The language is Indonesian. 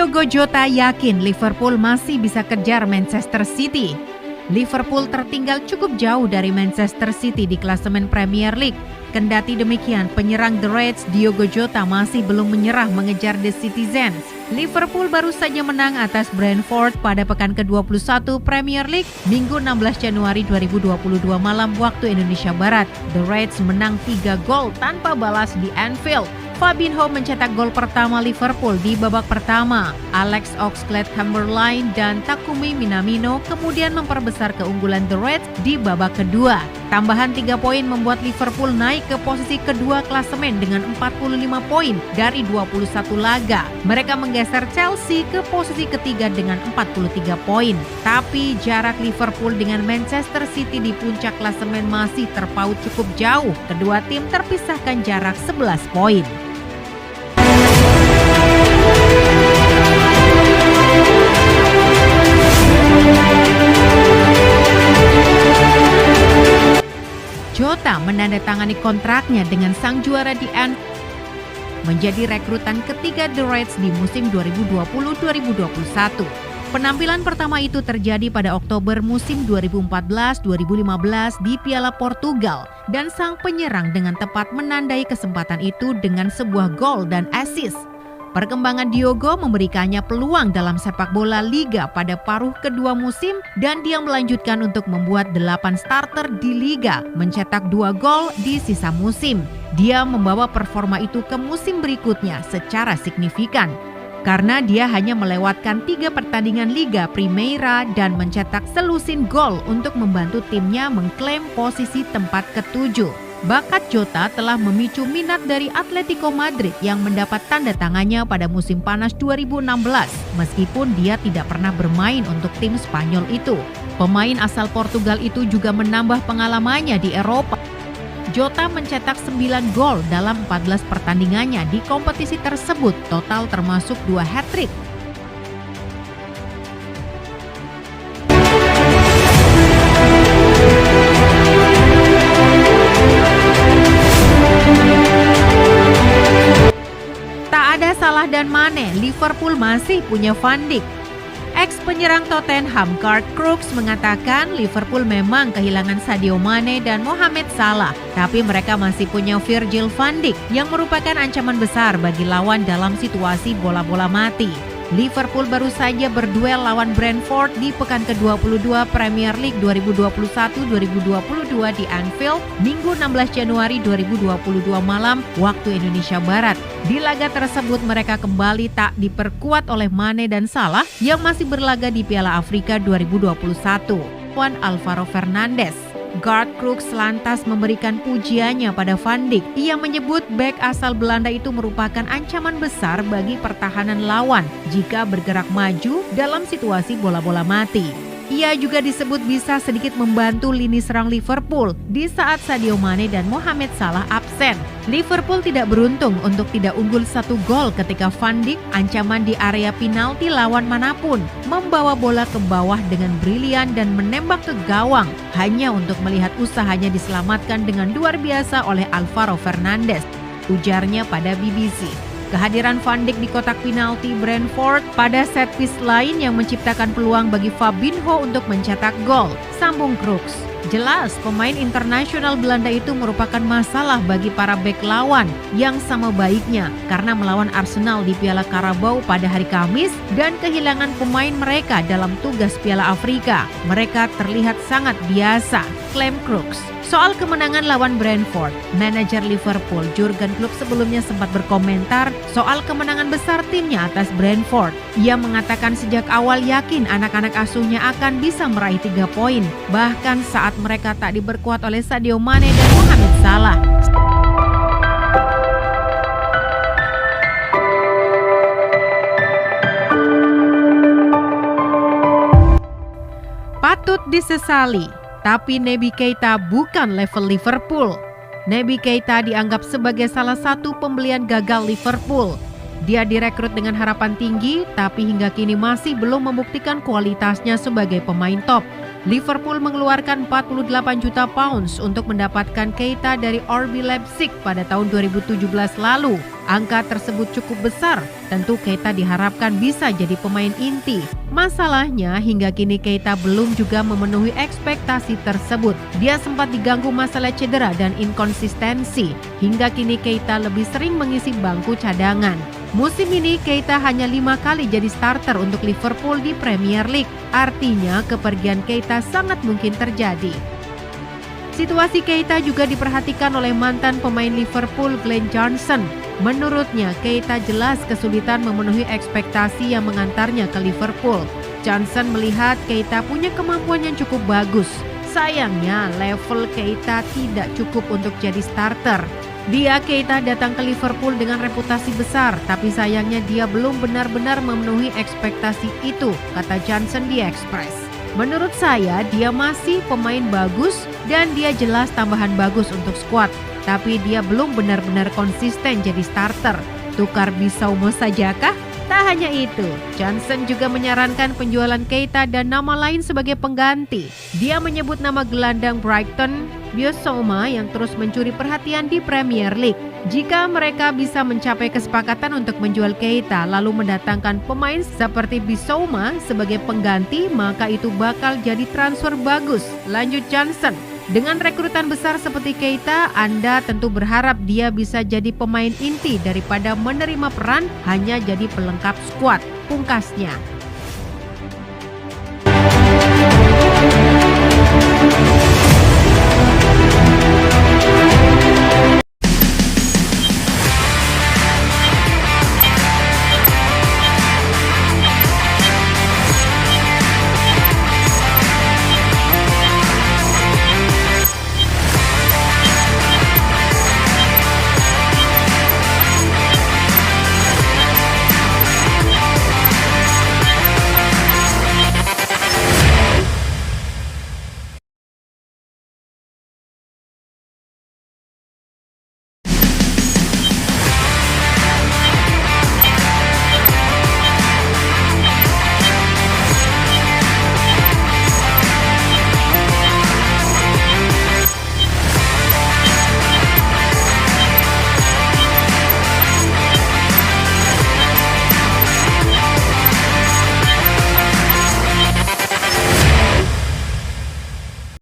Diogo Jota yakin Liverpool masih bisa kejar Manchester City. Liverpool tertinggal cukup jauh dari Manchester City di klasemen Premier League. Kendati demikian, penyerang The Reds Diogo Jota masih belum menyerah mengejar The Citizens. Liverpool baru saja menang atas Brentford pada pekan ke-21 Premier League Minggu 16 Januari 2022 malam waktu Indonesia Barat. The Reds menang 3 gol tanpa balas di Anfield. Fabinho mencetak gol pertama Liverpool di babak pertama. Alex Oxlade-Chamberlain dan Takumi Minamino kemudian memperbesar keunggulan The Reds di babak kedua. Tambahan 3 poin membuat Liverpool naik ke posisi kedua klasemen dengan 45 poin dari 21 laga. Mereka menggeser Chelsea ke posisi ketiga dengan 43 poin. Tapi jarak Liverpool dengan Manchester City di puncak klasemen masih terpaut cukup jauh. Kedua tim terpisahkan jarak 11 poin. Jota menandatangani kontraknya dengan sang juara di Anfield menjadi rekrutan ketiga The Reds di musim 2020-2021. Penampilan pertama itu terjadi pada Oktober musim 2014-2015 di Piala Portugal dan sang penyerang dengan tepat menandai kesempatan itu dengan sebuah gol dan assist. Perkembangan Diogo memberikannya peluang dalam sepak bola Liga pada paruh kedua musim dan dia melanjutkan untuk membuat 8 starter di Liga, mencetak 2 gol di sisa musim. Dia membawa performa itu ke musim berikutnya secara signifikan karena dia hanya melewatkan 3 pertandingan Liga Primeira dan mencetak selusin gol untuk membantu timnya mengklaim posisi tempat ke-7. Bakat Jota telah memicu minat dari Atletico Madrid yang mendapat tanda tangannya pada musim panas 2016 meskipun dia tidak pernah bermain untuk tim Spanyol itu. Pemain asal Portugal itu juga menambah pengalamannya di Eropa. Jota mencetak 9 gol dalam 14 pertandingannya di kompetisi tersebut, total termasuk 2 hat-trick. Salah dan Mane, Liverpool masih punya Van Dijk. Ex-penyerang Tottenham Garth Crooks mengatakan Liverpool memang kehilangan Sadio Mane dan Mohamed Salah, tapi mereka masih punya Virgil van Dijk yang merupakan ancaman besar bagi lawan dalam situasi bola-bola mati. Liverpool baru saja berduel lawan Brentford di pekan ke-22 Premier League 2021-2022 di Anfield Minggu 16 Januari 2022 malam waktu Indonesia Barat. Di laga tersebut mereka kembali tak diperkuat oleh Mane dan Salah yang masih berlaga di Piala Afrika 2021. Juan Alvaro Fernandes. Garth Crooks lantas memberikan pujiannya pada Van Dijk. Ia menyebut bek asal Belanda itu merupakan ancaman besar bagi pertahanan lawan jika bergerak maju dalam situasi bola-bola mati. Ia juga disebut bisa sedikit membantu lini serang Liverpool di saat Sadio Mane dan Mohamed Salah absen. Liverpool tidak beruntung untuk tidak unggul 1 gol ketika Van Dijk ancaman di area penalti lawan manapun, membawa bola ke bawah dengan brilian dan menembak ke gawang hanya untuk melihat usahanya diselamatkan dengan luar biasa oleh Alvaro Fernandes, ujarnya pada BBC. Kehadiran Van Dijk di kotak penalti Brentford pada set piece lain yang menciptakan peluang bagi Fabinho untuk mencetak gol, sambung Crooks. Jelas, pemain internasional Belanda itu merupakan masalah bagi para bek lawan yang sama baiknya karena melawan Arsenal di Piala Carabao pada hari Kamis dan kehilangan pemain mereka dalam tugas Piala Afrika. Mereka terlihat sangat biasa, klaim Crooks. Soal kemenangan lawan Brentford, manajer Liverpool Jurgen Klopp sebelumnya sempat berkomentar soal kemenangan besar timnya atas Brentford. Ia mengatakan sejak awal yakin anak-anak asuhnya akan bisa meraih 3 poin, bahkan saat mereka tak diperkuat oleh Sadio Mane dan Mohamed Salah. Patut disesali. Tapi Naby Keita bukan level Liverpool. Naby Keita dianggap sebagai salah satu pembelian gagal Liverpool. Dia direkrut dengan harapan tinggi, tapi hingga kini masih belum membuktikan kualitasnya sebagai pemain top. Liverpool mengeluarkan 48 juta pounds untuk mendapatkan Keita dari RB Leipzig pada tahun 2017 lalu. Angka tersebut cukup besar, tentu Keita diharapkan bisa jadi pemain inti. Masalahnya hingga kini Keita belum juga memenuhi ekspektasi tersebut. Dia sempat diganggu masalah cedera dan inkonsistensi. Hingga kini Keita lebih sering mengisi bangku cadangan. Musim ini Keita hanya 5 kali jadi starter untuk Liverpool di Premier League. Artinya kepergian Keita sangat mungkin terjadi. Situasi Keita juga diperhatikan oleh mantan pemain Liverpool Glenn Johnson. Menurutnya, Keita jelas kesulitan memenuhi ekspektasi yang mengantarnya ke Liverpool. Johnson melihat Keita punya kemampuan yang cukup bagus. Sayangnya, level Keita tidak cukup untuk jadi starter. Keita datang ke Liverpool dengan reputasi besar, tapi sayangnya dia belum benar-benar memenuhi ekspektasi itu, kata Johnson di Express. Menurut saya, dia masih pemain bagus dan dia jelas tambahan bagus untuk skuad. Tapi dia belum benar-benar konsisten jadi starter. Tukar Bissouma sajakah? Tak hanya itu, Johnson juga menyarankan penjualan Keita dan nama lain sebagai pengganti. Dia menyebut nama gelandang Brighton, Bissouma yang terus mencuri perhatian di Premier League. Jika mereka bisa mencapai kesepakatan untuk menjual Keita lalu mendatangkan pemain seperti Bissouma sebagai pengganti, maka itu bakal jadi transfer bagus, lanjut Johnson. Dengan rekrutan besar seperti Keita, Anda tentu berharap dia bisa jadi pemain inti daripada menerima peran hanya jadi pelengkap skuad, pungkasnya.